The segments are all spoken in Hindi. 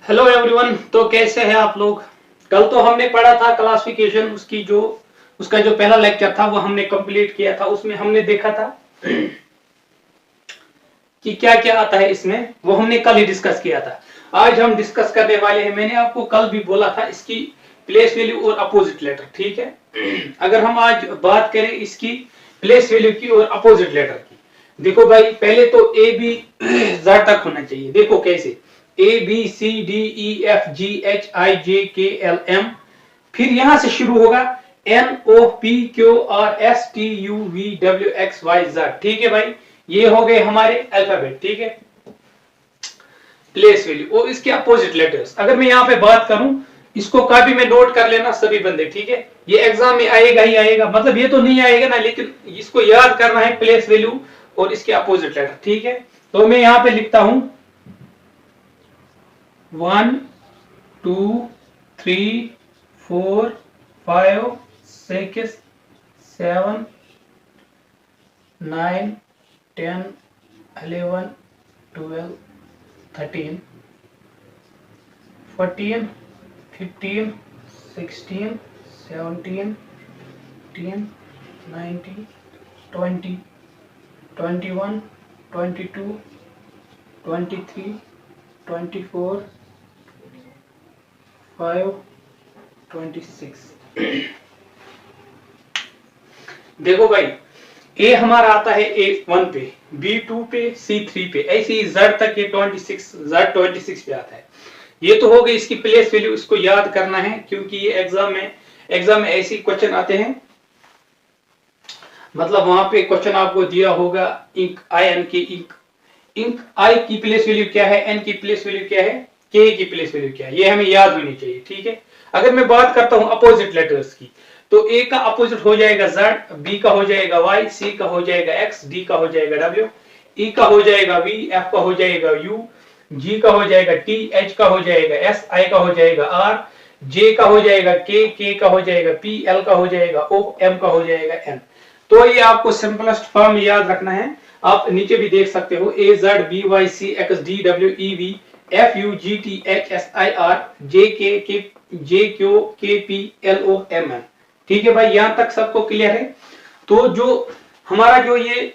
Hello everyone. तो कैसे हैं आप लोग। कल तो हमने पढ़ा था क्लासिफिकेशन, उसका जो पहला लेक्चर था वो हमने कंप्लीट किया था। उसमें हमने देखा था कि क्या क्या आता है इसमें, वो हमने कल ही डिस्कस किया था। आज हम डिस्कस करने वाले हैं, मैंने आपको कल भी बोला था, इसकी प्लेस वैल्यू और अपोजिट लेटर। ठीक है। अगर हम आज बात करें इसकी प्लेस वैल्यू की और अपोजिट लेटर की, देखो भाई पहले तो ए बी जेड तक होना चाहिए। देखो कैसे, A B C D E F G H I J K L M, फिर यहां से शुरू होगा N O P Q R S T U V W X Y Z. ठीक है भाई, ये हो गए हमारे अल्फाबेट। ठीक है, प्लेस वैल्यू और इसके अपोजिट लेटर्स। अगर मैं यहाँ पे बात करूं, इसको कॉपी में नोट कर लेना सभी बंदे। ठीक है, ये एग्जाम में आएगा ही आएगा, मतलब ये तो नहीं आएगा ना, लेकिन इसको याद करना है, प्लेस वैल्यू और इसके अपोजिट लेटर। ठीक है, तो मैं यहाँ पे लिखता हूं 1 2 3 4 5 6 7 9 10 11 12 13 14 15 16 17 18 19 20 21 22 23 24 5 26। देखो भाई, ए हमारा आता है A1 पे, B2 पे, C3 पे, ऐसे ही Z तक ये 26 पे आता है। ये तो हो गई इसकी प्लेस वैल्यू, इसको याद करना है क्योंकि ये एग्जाम में ऐसे क्वेश्चन आते हैं। मतलब वहां पे क्वेश्चन आपको दिया होगा इंक आई एन की, इंक आई की प्लेस वैल्यू क्या है, एन की प्लेस वैल्यू क्या है, के की प्लेस वैल्यू क्या है, ये हमें याद होनी चाहिए। ठीक है, अगर मैं बात करता हूं अपोजिट लेटर्स की, तो ए का अपोजिट हो जाएगा जेड, बी का हो जाएगा वाई, सी का हो जाएगा एक्स, डी का हो जाएगा डब्ल्यू, ई का हो जाएगा वी, एफ का हो जाएगा यू, जी का हो जाएगा टी, एच का हो जाएगा एस, आई का हो जाएगा आर, जे का हो जाएगा के का हो जाएगा पी, एल का हो जाएगा ओ, एम का हो जाएगा एन। तो ये आपको सिंपलेस्ट फॉर्म याद रखना है। आप नीचे भी देख सकते हो, A Z B Y C X D W E V F U G T H S I R K J Q K P L O M N. ठीक है भाई, यहां तक सबको क्लियर है। तो जो हमारा जो ये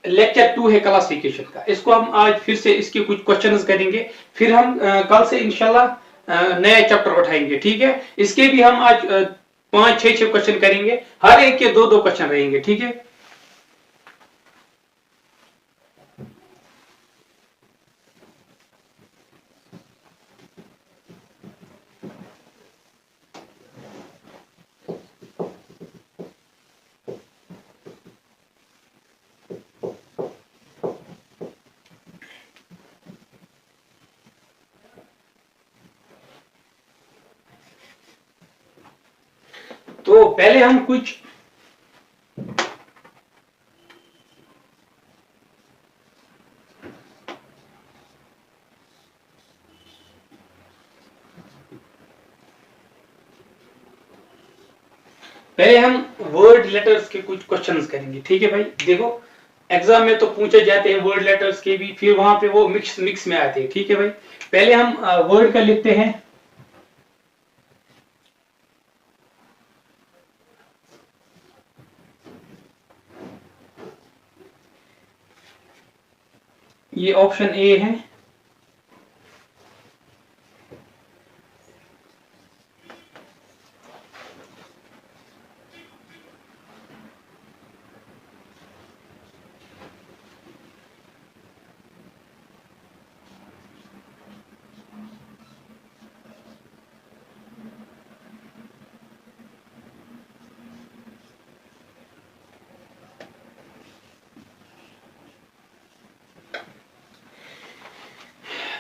लेक्चर 2 है क्लासिफिकेशन का, इसको हम आज फिर से इसके कुछ क्वेश्चंस करेंगे, फिर हम कल से इंशाल्लाह नया चैप्टर उठाएंगे। ठीक है, इसके भी हम आज 5 6 क्वेश्चन करेंगे, हर एक के 2 2 क्वेश्चन रहेंगे। ठीक है, तो पहले हम कुछ पहले हम वर्ड लेटर्स के कुछ क्वेश्चंस करेंगे। ठीक है भाई, देखो एग्जाम में तो पूछे जाते हैं वर्ड लेटर्स के भी, फिर वहां पे वो मिक्स में आते हैं। ठीक है भाई, पहले हम वर्ड का लिखते हैं। ये ऑप्शन ए है।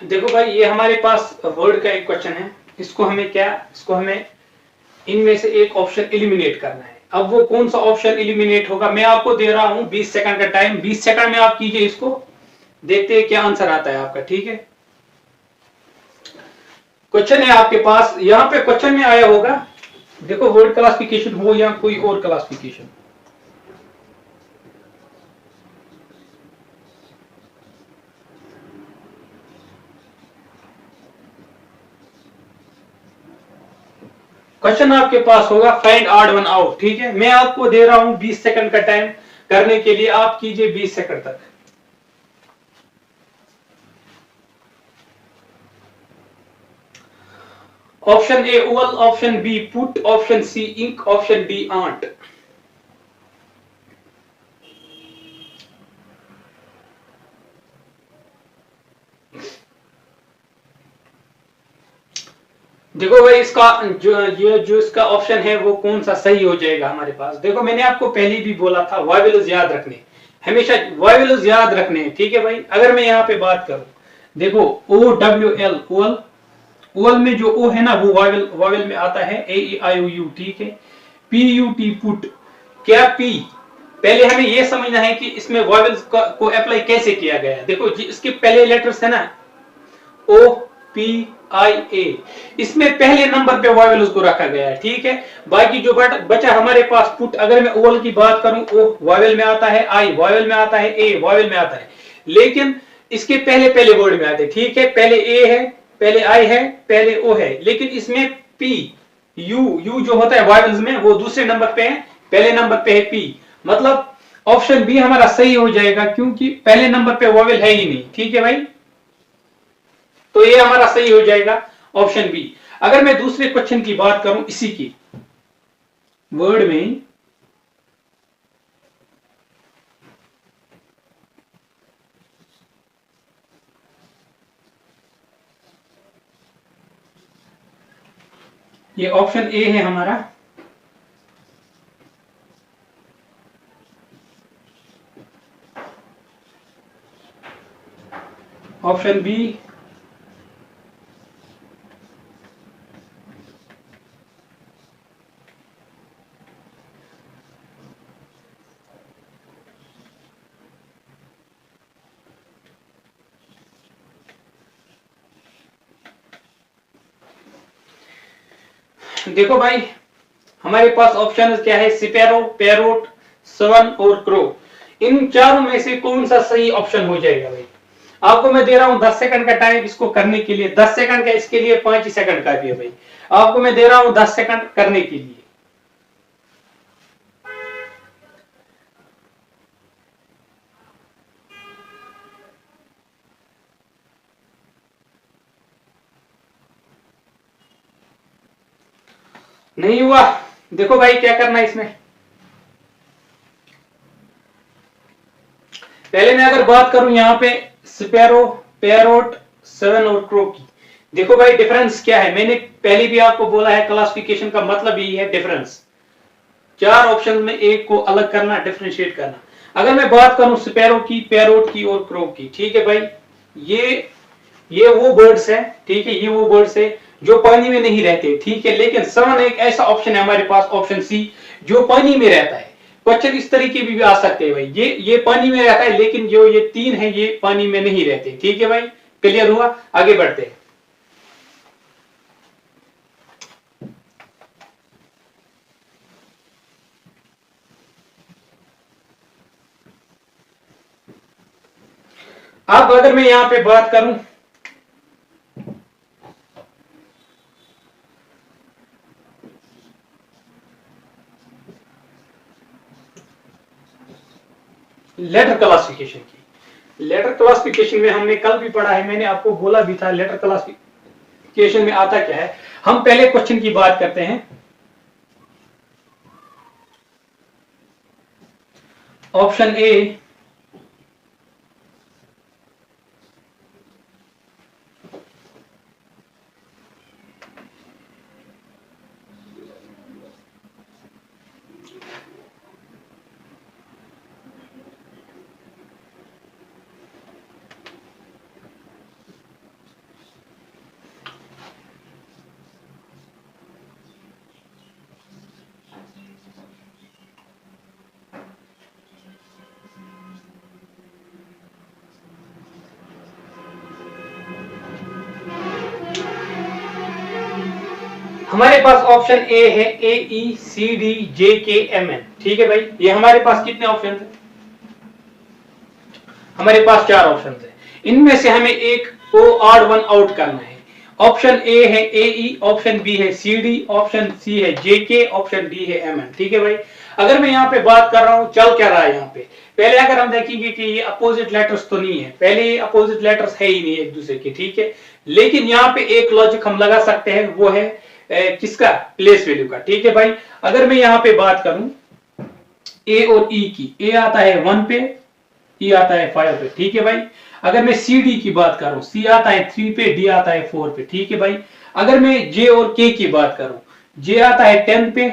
देखो भाई, ये हमारे पास वर्ड का एक क्वेश्चन है। इसको हमें इनमें से एक ऑप्शन एलिमिनेट करना है। अब वो कौन सा ऑप्शन एलिमिनेट होगा, मैं आपको दे रहा हूं 20 सेकंड का टाइम। 20 सेकंड में आप कीजिए इसको, देखते हैं क्या आंसर आता है आपका। ठीक है, क्वेश्चन है आपके पास, यहां पे क्वेश्चन में आया होगा, देखो वर्ड क्लासिफिकेशन हो या कोई और क्लासिफिकेशन, क्वेश्चन आपके पास होगा फाइंड ऑड वन आउट, ठीक है। मैं आपको दे रहा हूं 20 सेकंड का टाइम करने के लिए, आप कीजिए 20 सेकंड तक। Option A oval, option B put, option C ink, option D aunt. देखो भाई इसका जो इसका ऑप्शन है वो कौन सा सही हो जाएगा हमारे पास। देखो मैंने आपको पहले भी बोला था वॉवेल्स याद रखने, हमेशा वॉवेल्स याद रखने, ठीक है भाई। अगर मैं यहाँ पे बात करूं, देखो O W L oval, oval में जो ओ है ना वो वॉवेल वॉवेल में आता है, ए ई आई ओ यू, ठीक है। पी यू टी पुट, क्या पी, पहले हमें ये समझना है कि इसमें वॉवेल्स को अप्लाई कैसे किया गया है। देखो इसके पहले लेटर्स है ना ओ पी आई ए, इसमें पहले नंबर पे वॉवेल उसको रखा गया है, ठीक है। बाकी जो बचा हमारे पास पुट, अगर मैं ओवल की बात करूं ओ वॉवेल में आता है, आई वॉवेल में आता है, ए वॉवेल में आता है, लेकिन इसके पहले पहले वर्ड में आते हैं, ठीक है। पहले ए है, पहले आई है, पहले ओ है, लेकिन इसमें पी यू जो होता है वॉवेल्स में वो दूसरे नंबर पे है, पहले नंबर पे है पी। मतलब ऑप्शन बी हमारा सही हो जाएगा क्योंकि पहले नंबर पे वॉवेल है ही नहीं, ठीक है भाई। तो ये हमारा सही हो जाएगा ऑप्शन बी। अगर मैं दूसरे क्वेश्चन की बात करूं इसी की वर्ड में, ये ऑप्शन ए है हमारा, ऑप्शन बी देखो भाई हमारे पास ऑप्शन क्या है, स्पैरो, पैरोट, स्वन और क्रो। इन चारों में से कौन सा सही ऑप्शन हो जाएगा भाई। आपको मैं दे रहा हूं 10 सेकंड का टाइम इसको करने के लिए, 10 सेकंड का, इसके लिए 5 ही सेकंड का भी है भाई। आपको मैं दे रहा हूं 10 सेकंड करने के लिए। नहीं हुआ, देखो भाई क्या करना है इसमें। पहले मैं अगर बात करूं यहाँ पे स्पैरो, पैरोट, स्वन और क्रो की, देखो भाई डिफरेंस क्या है। मैंने पहले भी आपको बोला है क्लासिफिकेशन का मतलब यही है डिफरेंस, चार ऑप्शन में एक को अलग करना, डिफरेंशिएट करना। अगर मैं बात करूं स्पैरो की, पैरोट की और क्रो की, ठीक है भाई, ये वो बर्ड्स है, ठीक है, ये वो बर्ड्स है जो पानी में नहीं रहते, ठीक है। लेकिन स्वन एक ऐसा ऑप्शन है हमारे पास, ऑप्शन सी, जो पानी में रहता है। क्वेश्चन इस तरीके भी आ सकते हैं भाई, ये पानी में रहता है लेकिन जो ये तीन है ये पानी में नहीं रहते, ठीक है भाई। क्लियर हुआ, आगे बढ़ते हैं। अब अगर मैं यहां पे बात करूं, लेटर क्लासिफिकेशन की, लेटर क्लासिफिकेशन में हमने कल भी पढ़ा है, मैंने आपको बोला भी था लेटर क्लासिफिकेशन में आता क्या है। हम पहले क्वेश्चन की बात करते हैं। ऑप्शन ए हमारे पास ऑप्शन ए है, ए ई सी डी जे के एम एन, ठीक है भाई। ये हमारे पास कितने ऑप्शन है, हमारे पास चार ऑप्शन है। इनमें से हमें एक को ऑड वन आउट करना है। ऑप्शन ए है AE, ऑप्शन बी है CD, ऑप्शन सी है JK, ऑप्शन डी है MN। ठीक है भाई। अगर मैं यहाँ पे बात कर रहा हूँ चल क्या रहा है यहाँ पे, पहले अगर हम देखेंगे कि ये अपोजिट लेटर्स तो नहीं है, पहले ये अपोजिट लेटर्स है ही नहीं एक दूसरे के, ठीक है। लेकिन यहाँ पे एक लॉजिक हम लगा सकते हैं, वो है किसका, प्लेस वैल्यू का। ठीक है भाई। अगर मैं यहाँ पे बात करूं ए और ई की, ए आता है 1 पे, ई आता है 5 पे। ठीक है भाई। अगर मैं CD की बात करूं, C आता है 3 पे, D आता है 4 पे। ठीक है भाई। अगर मैं J और K की बात करूं, J आता है 10 पे,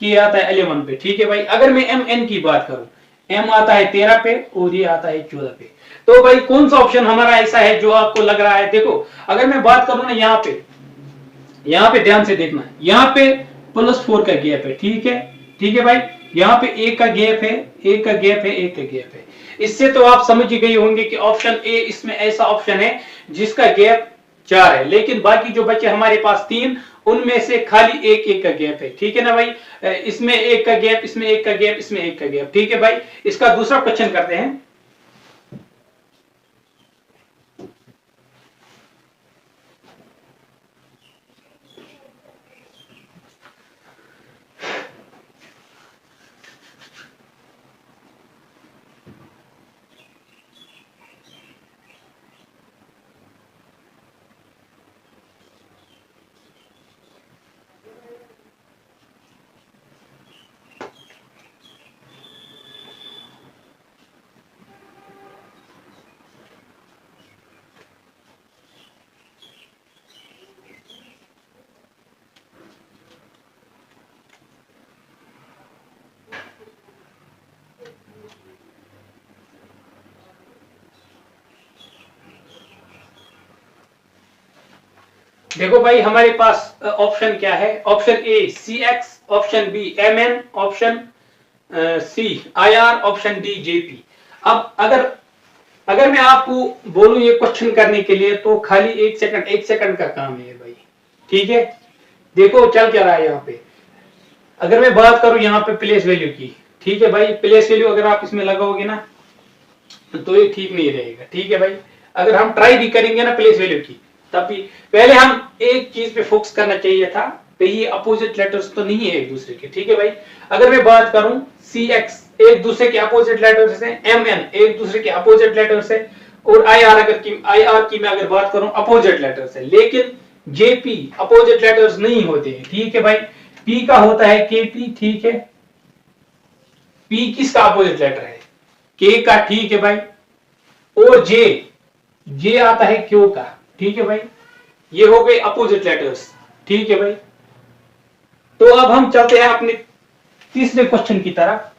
K आता है 11 पे। ठीक है भाई। अगर मैं MN की बात करूं, M आता है 13 पे और ये आता है 14 पे। तो भाई कौन सा ऑप्शन हमारा ऐसा है जो आपको लग रहा है, देखो अगर मैं बात करूं ना यहाँ पे ध्यान से देखना, यहाँ पे +4 का गैप है। ठीक है, ठीक है भाई। यहाँ पे एक का गैप है, एक का गैप है, एक का गैप है। इससे तो आप समझ ही गए होंगे कि ऑप्शन ए इसमें ऐसा ऑप्शन है जिसका गैप 4 है, लेकिन बाकी जो बचे हमारे पास 3, उनमें से खाली एक एक का गैप है। ठीक है ना भाई। इसमें एक का गैप, इसमें एक का गैप, इसमें एक का गैप। ठीक है भाई। इसका दूसरा क्वेश्चन करते हैं। देखो भाई हमारे पास ऑप्शन क्या है, option A CX, option B MN, option C IR, option D JP। अब अगर मैं आपको बोलूं ये क्वेश्चन करने के लिए तो खाली एक सेकंड का काम है भाई। ठीक है। देखो चल क्या रहा है यहाँ पे। अगर मैं बात करूं यहाँ पे प्लेस वैल्यू की, ठीक है भाई, प्लेस वैल्यू अगर आप इसमें लगाओगे ना तो ये ठीक नहीं रहेगा। ठीक है भाई। अगर हम ट्राई भी करेंगे ना प्लेस वैल्यू की, तब भी पहले हम एक चीज पे फोकस करना चाहिए था कि ये अपोजिट लेटर्स तो नहीं है एक दूसरे के। ठीक है भाई। अगर मैं बात करूं CX एक दूसरे के अपोजिट लेटर्स है, MN एक दूसरे के अपोजिट लेटर्स है, और IR की मैं अगर बात करूं अपोजिट लेटर्स है, लेकिन JP अपोजिट लेटर्स नहीं होते हैं। ठीक है भाई। P का होता है KP। ठीक है। P किसका अपोजिट लेटर है, K का। ठीक है भाई। और J आता है Q का। ठीक है भाई। ये हो गए अपोजिट लेटर्स। ठीक है भाई। तो अब हम चलते हैं अपने तीसरे क्वेश्चन की तरफ।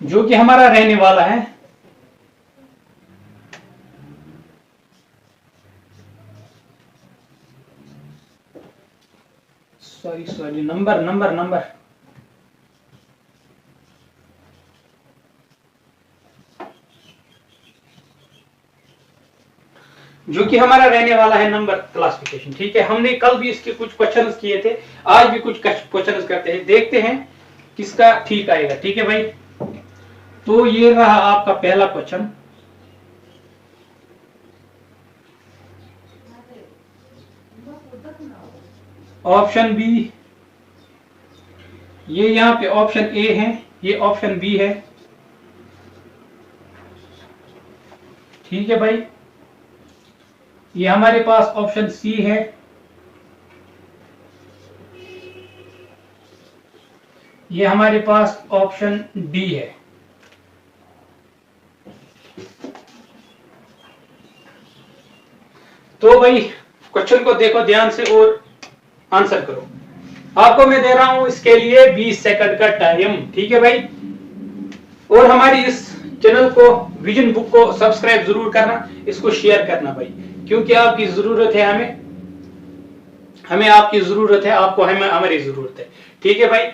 जो कि हमारा रहने वाला है सॉरी नंबर जो कि हमारा रहने वाला है नंबर क्लासिफिकेशन। ठीक है। हमने कल भी इसके कुछ क्वेश्चंस किए थे, आज भी कुछ क्वेश्चंस करते हैं, देखते हैं किसका ठीक आएगा। ठीक है भाई। तो ये रहा आपका पहला क्वेश्चन। ऑप्शन बी, ये यहाँ पे ऑप्शन ए है, ये ऑप्शन बी है। ठीक है भाई। ये हमारे पास ऑप्शन सी है, ये हमारे पास ऑप्शन डी है। तो भाई क्वेश्चन को देखो ध्यान से और आंसर करो। आपको मैं दे रहा हूं इसके लिए 20 सेकंड का टाइम। ठीक है भाई। और हमारी इस चैनल को, विजन बुक को सब्सक्राइब जरूर करना, इसको शेयर करना भाई, क्योंकि आपकी जरूरत है, हमें आपकी जरूरत है, आपको हमारी जरूरत है। ठीक है भाई।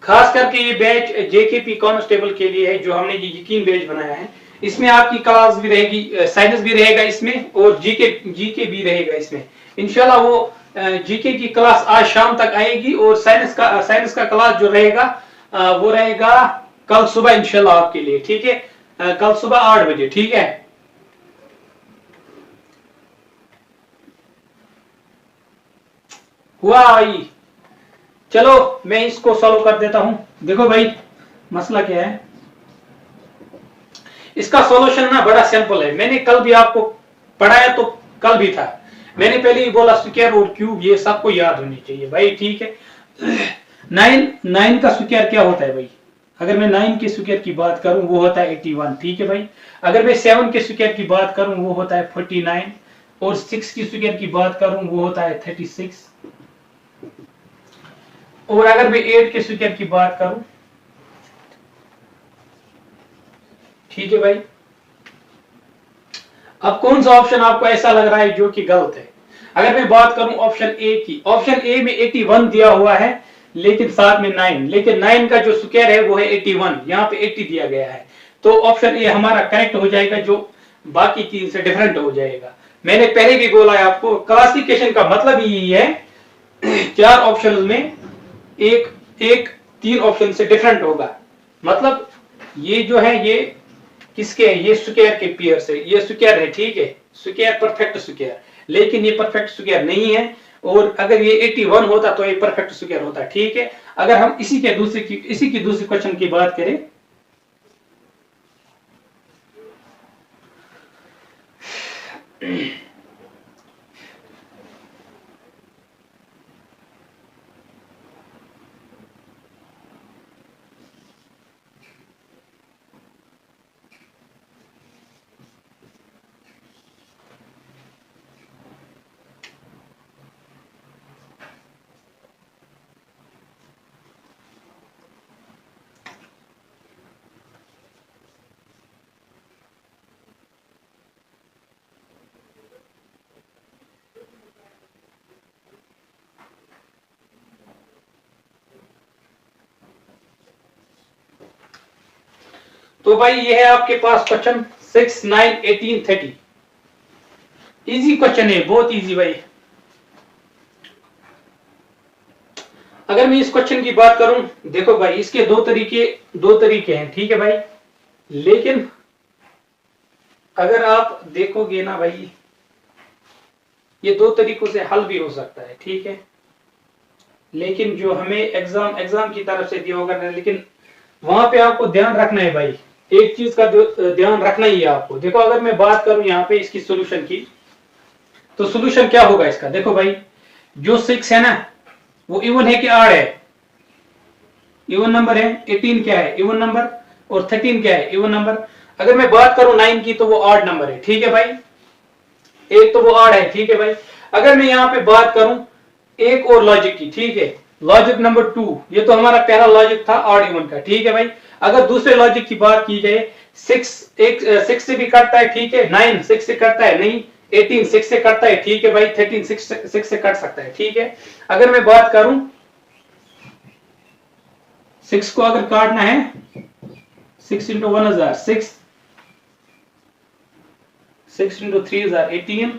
खास करके ये बैच JKP कांस्टेबल के लिए है, जो हमने ये यकीन बैच बनाया है। इसमें आपकी क्लास भी रहेगी, साइंस भी रहेगा इसमें, और जीके भी रहेगा इसमें। इंशाल्लाह वो जीके की क्लास आज शाम तक आएगी और साइंस का क्लास जो रहेगा वो रहेगा कल सुबह इंशाल्लाह आपके लिए, ठीक है। कल सुबह 8 बजे, ठीक है। हुआ भाई, चलो मैं इसको सॉल्व कर देता हूं। देखो भाई मसला क्या है, इसका सॉल्यूशन ना बड़ा सिंपल है। मैंने कल भी आपको पढ़ाया, तो कल भी था, मैंने पहले ही बोला स्क्वायर और क्यूब ये सबको याद होनी चाहिए भाई, ठीक है। 9 का स्क्वायर क्या होता है भाई? अगर मैं 9 के स्क्वायर की बात करूं वो होता है 81, ठीक है भाई। अगर मैं 7 के स्क्वायर की बात करूं वो होता है 49 और 6 की स्क्वायर की बात करूं वो होता है 36 और अगर मैं 8 के स्क्वायर की बात करूं, ठीक है भाई। अब कौन सा ऑप्शन आपको ऐसा लग रहा है जो कि गलत है? अगर मैं बात करूं ऑप्शन ए की, ऑप्शन ए में 81 दिया हुआ है लेकिन साथ में 9, लेकिन 9 का जो स्क्वायर है वो है 81, यहाँ पे 80 दिया गया है, तो ऑप्शन ए हमारा करेक्ट हो जाएगा, जो बाकी तीन से डिफरेंट हो जाएगा। मैंने पहले भी बोला है आपको, क्लासिफिकेशन का मतलब यही है 4 ऑप्शन में एक एक 3 ऑप्शन से डिफरेंट होगा। मतलब ये जो है ये किसके है? ये स्क्वायर के पेयर से, ये स्क्वायर है, ठीक है, स्क्वायर परफेक्ट स्क्वायर, लेकिन ये परफेक्ट स्क्वायर नहीं है। और अगर ये 81 होता तो ये परफेक्ट स्क्वायर होता, ठीक है। अगर हम इसी की दूसरी क्वेश्चन की बात करें, तो भाई ये है आपके पास क्वेश्चन 6, 9, 18, 30। इजी क्वेश्चन है, बहुत इजी भाई। अगर मैं इस क्वेश्चन की बात करूं, देखो भाई इसके दो तरीके हैं, ठीक है भाई। लेकिन अगर आप देखोगे ना भाई, ये 2 तरीकों से हल भी हो सकता है, ठीक है। लेकिन जो हमें एग्जाम की तरफ से दिया होगा ना, लेकिन वहां पे आपको ध्यान रखना है भाई, एक चीज का ध्यान रखना ही है आपको। देखो अगर मैं बात करूं यहाँ पे इसकी सोल्यूशन की, तो सोल्यूशन क्या होगा इसका? देखो भाई जो 6 है ना वो इवन है कि आड है? इवन नंबर है। 18 क्या है? Even number. और 13 क्या है? Even number. अगर मैं बात करूं 9 की तो वो ऑड नंबर है, ठीक है भाई, एक तो वो ऑड है, ठीक है भाई। अगर मैं यहाँ पे बात करूं एक और लॉजिक की, ठीक है, लॉजिक नंबर 2, ये तो हमारा पहला लॉजिक था ऑड इवन का, ठीक है भाई। अगर दूसरे लॉजिक की बात की जाए, 6 से भी कटता है, ठीक है, 9 6 से कटता है नहीं, 18 6 से कटता है, ठीक है भाई, 13 6 से कट सकता है, ठीक है। अगर मैं बात करूं 6 को अगर काटना है, 6 इंटू 1 हजार 6, 6 इंटू 3 हजार 18,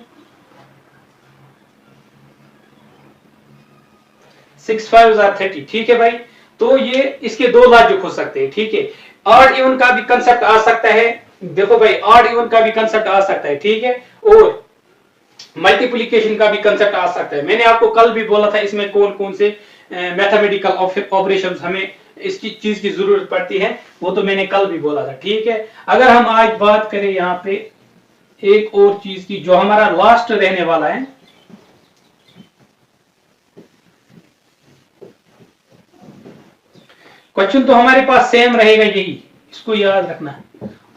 6 5 हजार 30, ठीक है भाई। तो ये इसके 2 लॉजिक हो सकते हैं, ठीक है। ऑड इवन का भी कंसेप्ट आ सकता है, देखो भाई ऑड इवन का भी कंसेप्ट आ सकता है, ठीक है, और मल्टीप्लिकेशन का भी कंसेप्ट आ सकता है। मैंने आपको कल भी बोला था इसमें कौन कौन से मैथमेटिकल ऑपरेशंस हमें इसकी चीज की जरूरत पड़ती है, वो तो मैंने कल भी बोला था, ठीक है। अगर हम आज बात करें यहाँ पे एक और चीज की, जो हमारा लास्ट रहने वाला है, क्वेश्चन तो हमारे पास सेम रहेगा, यही इसको याद रखना।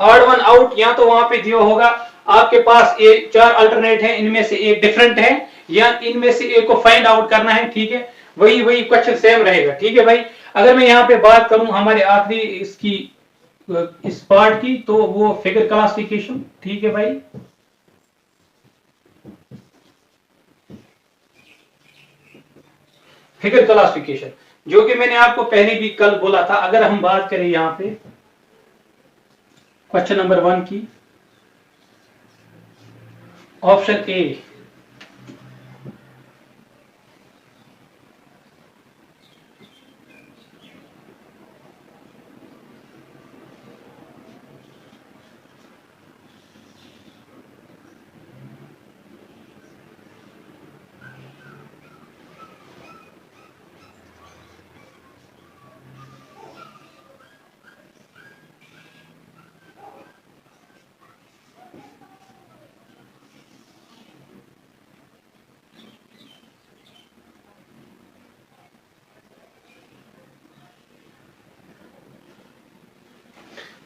ऑड वन आउट, या तो वहां पे दिया होगा आपके पास ये 4 अल्टरनेट है, इनमें से एक डिफरेंट है, या इनमें से एक को फाइंड आउट करना है, ठीक है। वही क्वेश्चन सेम रहेगा, ठीक है भाई। अगर मैं यहाँ पे बात करूं हमारे आखिरी इसकी इस पार्ट की, तो वो फिगर क्लासिफिकेशन, ठीक है भाई। फिगर क्लासिफिकेशन जो कि मैंने आपको पहले भी कल बोला था। अगर हम बात करें यहाँ पे क्वेश्चन नंबर 1 की, ऑप्शन ए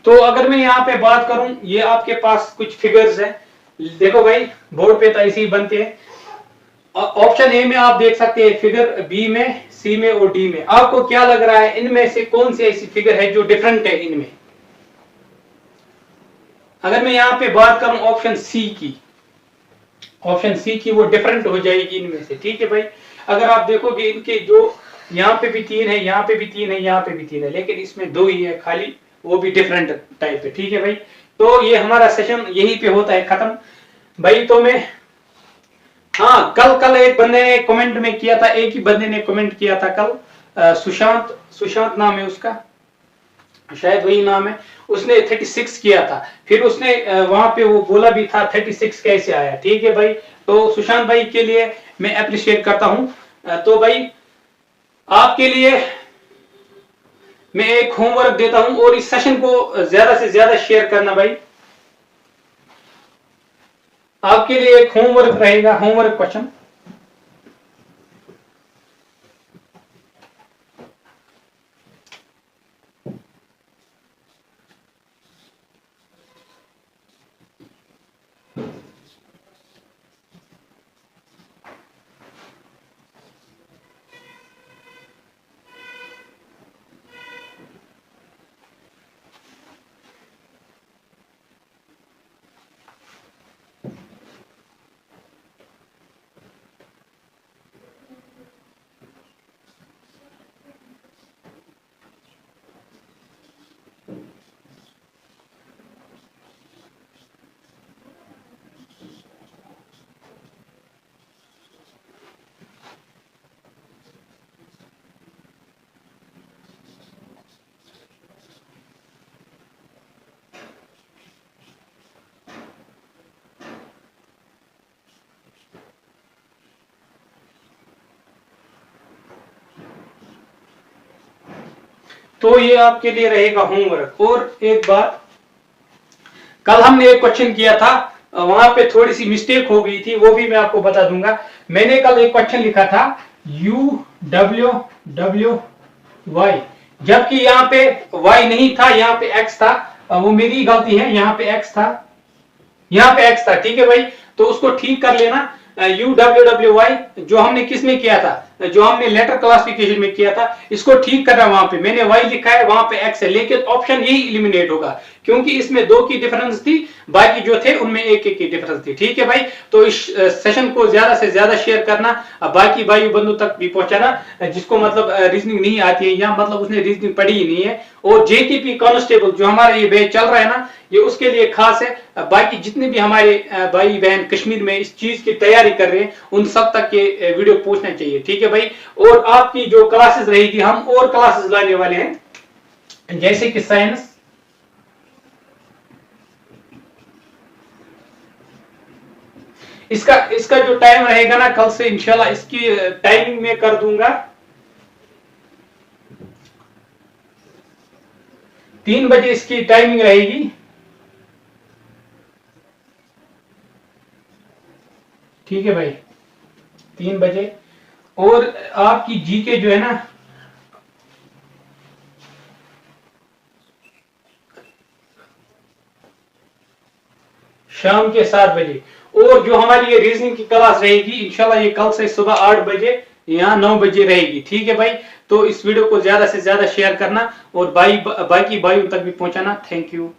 तो अगर मैं यहाँ पे बात करूं, ये आपके पास कुछ फिगर्स है, देखो भाई बोर्ड पे तो ऐसे ही बनते हैं। ऑप्शन ए में आप देख सकते हैं फिगर, बी में, सी में और डी में। आपको क्या लग रहा है इनमें से कौन सी ऐसी फिगर है जो डिफरेंट है इनमें? अगर मैं यहाँ पे बात करूं ऑप्शन सी की, ऑप्शन सी की, वो डिफरेंट हो जाएगी इनमें से, ठीक है भाई। अगर आप देखोगे इनके जो यहाँ पे भी 3 है, यहाँ पे भी 3 है, यहाँ पे भी 3 है, लेकिन इसमें 2 ही है खाली, वो भी डिफरेंट टाइप है, ठीक है भाई। तो ये हमारा सेशन यहीं पे होता है खत्म भाई। तो मैं, हाँ, कल एक बंदे ने कमेंट में किया था, एक ही बंदे ने कमेंट किया था कल, सुशांत नाम है उसका, शायद वही नाम है। उसने 36 किया था, फिर उसने वहां पे वो बोला भी था 36 कैसे आया, ठीक है भाई। तो सुशांत भाई के लिए मैं अप्रिशिएट करता हूं। तो भाई आपके लिए मैं एक होमवर्क देता हूं, और इस सेशन को ज्यादा से ज्यादा शेयर करना भाई। आपके लिए एक होमवर्क रहेगा, होमवर्क क्वेश्चन। तो ये आपके लिए रहेगा होमवर्क। और एक बात, कल हमने एक क्वेश्चन किया था, वहां पे थोड़ी सी मिस्टेक हो गई थी, वो भी मैं आपको बता दूंगा। मैंने कल एक क्वेश्चन लिखा था UWWY, जबकि यहाँ पे Y नहीं था, यहाँ पे X था। वो मेरी गलती है, यहाँ पे X था, यहाँ पे X था, ठीक है भाई। तो उसको ठीक कर लेना। UWWY जो हमने किस में किया था, जो हमने लेटर क्लासिफिकेशन में किया था, इसको ठीक करना। वहां पे मैंने Y लिखा है, वहां पे X है, लेकिन ऑप्शन यही इलिमिनेट होगा, क्योंकि इसमें 2 की डिफरेंस थी, बाकी जो थे उनमें 1 की डिफरेंस थी, ठीक है भाई। तो इस सेशन को ज्यादा से ज्यादा शेयर करना, बाकी भाई बंधु तक भी पहुंचाना, जिसको मतलब रीजनिंग नहीं आती है, या मतलब उसने रीजनिंग पढ़ी ही नहीं है। और JTP कांस्टेबल जो हमारा ये बैच चल रहा है ना, ये उसके लिए खास है। बाकी जितने भी हमारे भाई बहन कश्मीर में इस चीज की तैयारी कर रहे हैं, उन सब तक ये वीडियो पहुंचना चाहिए, ठीक है भाई। और आपकी जो क्लासेस रहेगी, हम और क्लासेस लाने वाले हैं, जैसे कि साइंस, इसका जो टाइम रहेगा ना, कल से इंशाल्लाह इसकी टाइमिंग में कर दूंगा। 3 बजे इसकी टाइमिंग रहेगी, ठीक है भाई, 3 बजे। और आपकी जीके जो है ना, शाम के 7 बजे। और जो हमारी ये रीजनिंग की क्लास रहेगी इंशाल्लाह, ये कल से सुबह 8 बजे या 9 बजे रहेगी, ठीक है भाई। तो इस वीडियो को ज्यादा से ज्यादा शेयर करना, और बाकी भाइयों तक भी पहुंचाना। Thank you.